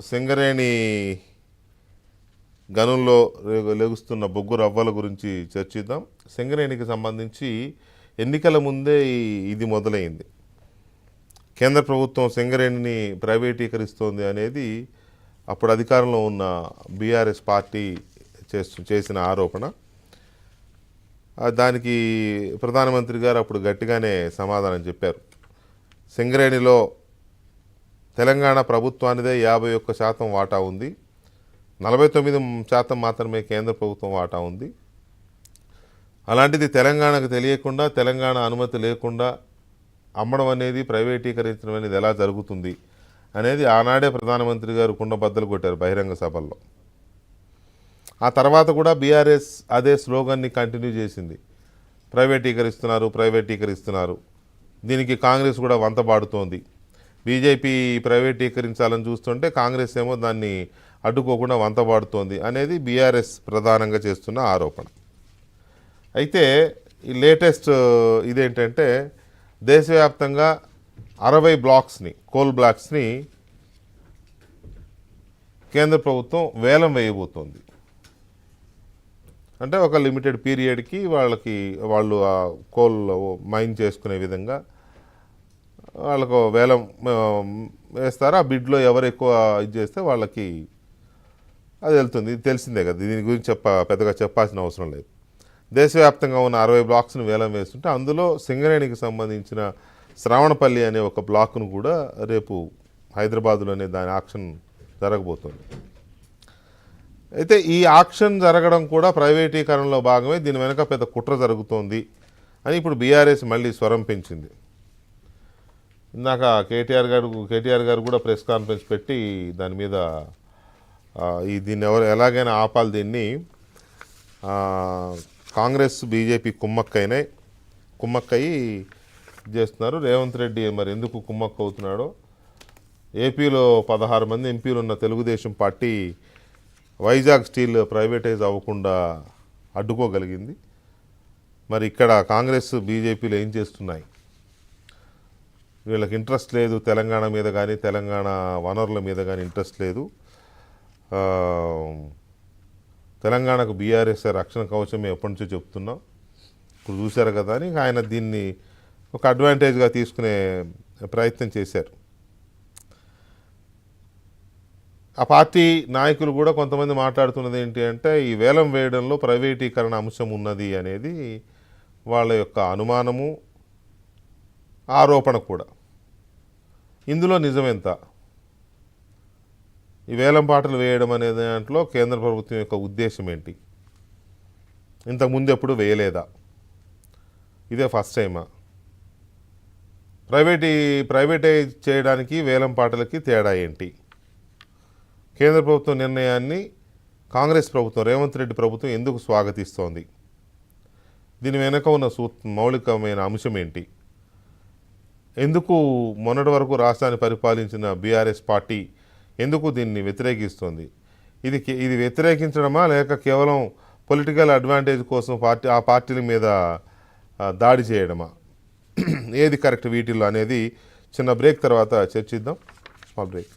సింగరేణి గనుల్లో లెగుస్తున్న బొగ్గు రవ్వల గురించి చర్చిద్దాం. సింగరేణికి సంబంధించి ఎన్నికల ముందే ఇది మొదలైంది. కేంద్ర ప్రభుత్వం సింగరేణిని ప్రైవేటీకరిస్తోంది అనేది అప్పుడు అధికారంలో ఉన్న బీఆర్ఎస్ పార్టీ చేసిన ఆరోపణ. దానికి ప్రధానమంత్రి గారు అప్పుడు గట్టిగానే సమాధానం చెప్పారు. సింగరేణిలో తెలంగాణ ప్రభుత్వానిదే 51% వాటా ఉంది, 49% మాత్రమే కేంద్ర ప్రభుత్వం వాటా ఉంది. అలాంటిది తెలంగాణకు తెలియకుండా, తెలంగాణ అనుమతి లేకుండా అమ్మడం అనేది, ప్రైవేటీకరించడం అనేది ఎలా జరుగుతుంది అనేది ఆనాడే ప్రధానమంత్రి గారు కుండబద్దలు కొట్టారు బహిరంగ సభల్లో. ఆ తర్వాత కూడా బీఆర్ఎస్ అదే స్లోగన్ని కంటిన్యూ చేసింది. ప్రైవేటీకరిస్తున్నారు. దీనికి కాంగ్రెస్ కూడా వంతబాడుతోంది. బీజేపీ ప్రైవేటీకరించాలని చూస్తుంటే కాంగ్రెస్ ఏమో దాన్ని అడ్డుకోకుండా వంతబాడుతోంది అనేది బీఆర్ఎస్ ప్రధానంగా చేస్తున్న ఆరోపణ. అయితే ఈ లేటెస్ట్ ఇదేంటంటే దేశవ్యాప్తంగా 60 బ్లాక్స్ని, కోల్ బ్లాక్స్ని కేంద్ర ప్రభుత్వం వేలం వేయబోతోంది. అంటే ఒక లిమిటెడ్ పీరియడ్కి వాళ్ళు ఆ కోల్ మైన్ చేసుకునే విధంగా వాళ్ళకు వేలం వేస్తారు. ఆ బిడ్లో ఎవరు ఎక్కువ ఇది చేస్తే వాళ్ళకి అది వెళ్తుంది. ఇది తెలిసిందే కదా, దీని గురించి పెద్దగా చెప్పాల్సిన అవసరం లేదు. దేశవ్యాప్తంగా ఉన్న 60 బ్లాక్స్ను వేలం వేస్తుంటే అందులో సింగరేణికి సంబంధించిన శ్రావణపల్లి అనే ఒక బ్లాక్ను కూడా రేపు హైదరాబాదులోనే దాని ఆక్షన్ జరగబోతుంది. అయితే ఈ ఆక్షన్ జరగడం కూడా ప్రైవేటీకరణలో భాగమే. దీని వెనక పెద్ద కుట్ర జరుగుతోంది అని ఇప్పుడు బీఆర్ఎస్ మళ్ళీ స్వరం పెంచింది. ఇందాక కేటీఆర్ గారు కూడా ప్రెస్ కాన్ఫరెన్స్ పెట్టి దాని మీద దీన్ని ఎలాగైనా ఆపాలి, దీన్ని కాంగ్రెస్ బీజేపీ కుమ్మక్కయి చేస్తున్నారు. రేవంత్ రెడ్డి మరి ఎందుకు కుమ్మక్క అవుతున్నాడో, ఏపీలో 16 మంది ఎంపీలు ఉన్న Telugu Desam party Vizag steel privatise అవ్వకుండా అడ్డుకోగలిగింది. మరి ఇక్కడ కాంగ్రెస్ బీజేపీలు ఏం చేస్తున్నాయి? వీళ్ళకి ఇంట్రెస్ట్ లేదు తెలంగాణ మీద కానీ, తెలంగాణ వనరుల మీద కానీ ఇంట్రెస్ట్ లేదు. తెలంగాణకు బీఆర్ఎస్ రక్షణ కవచమే ఎప్పటి నుంచో చెప్తున్నాం, ఇప్పుడు చూశారు కదా అని ఆయన దీన్ని ఒక అడ్వాంటేజ్గా తీసుకునే ప్రయత్నం చేశారు. ఆ పార్టీ నాయకులు కూడా కొంతమంది మాట్లాడుతున్నది ఏంటి అంటే, ఈ వేలం వేయడంలో ప్రైవేటీకరణ అంశం ఉన్నది అనేది వాళ్ళ యొక్క అనుమానము, ఆరోపణ కూడా. ఇందులో నిజమెంత? ఈ వేలం పాటలు వేయడం అనే దాంట్లో కేంద్ర ప్రభుత్వం యొక్క ఉద్దేశం ఏంటి? ఇంతకుముందు ఎప్పుడు వేయలేదా? ఇదే ఫస్ట్ టైమా? ప్రైవేటైజ్ చేయడానికి వేలం పాటలకి తేడా ఏంటి? కేంద్ర ప్రభుత్వం నిర్ణయాన్ని కాంగ్రెస్ ప్రభుత్వం, రేవంత్ రెడ్డి ప్రభుత్వం ఎందుకు స్వాగతిస్తోంది? దీని వెనుక ఉన్న మౌలికమైన అంశం ఏంటి? ఎందుకు మొన్నటి వరకు రాష్ట్రాన్ని పరిపాలించిన బీఆర్ఎస్ పార్టీ ఎందుకు దీన్ని వ్యతిరేకిస్తోంది? ఇది వ్యతిరేకించడమా, లేక కేవలం పొలిటికల్ అడ్వాంటేజ్ కోసం ఆ పార్టీల మీద దాడి చేయడమా? ఏది కరెక్ట్ వీటిల్లో అనేది చిన్న బ్రేక్ తర్వాత చర్చిద్దాం. Small break.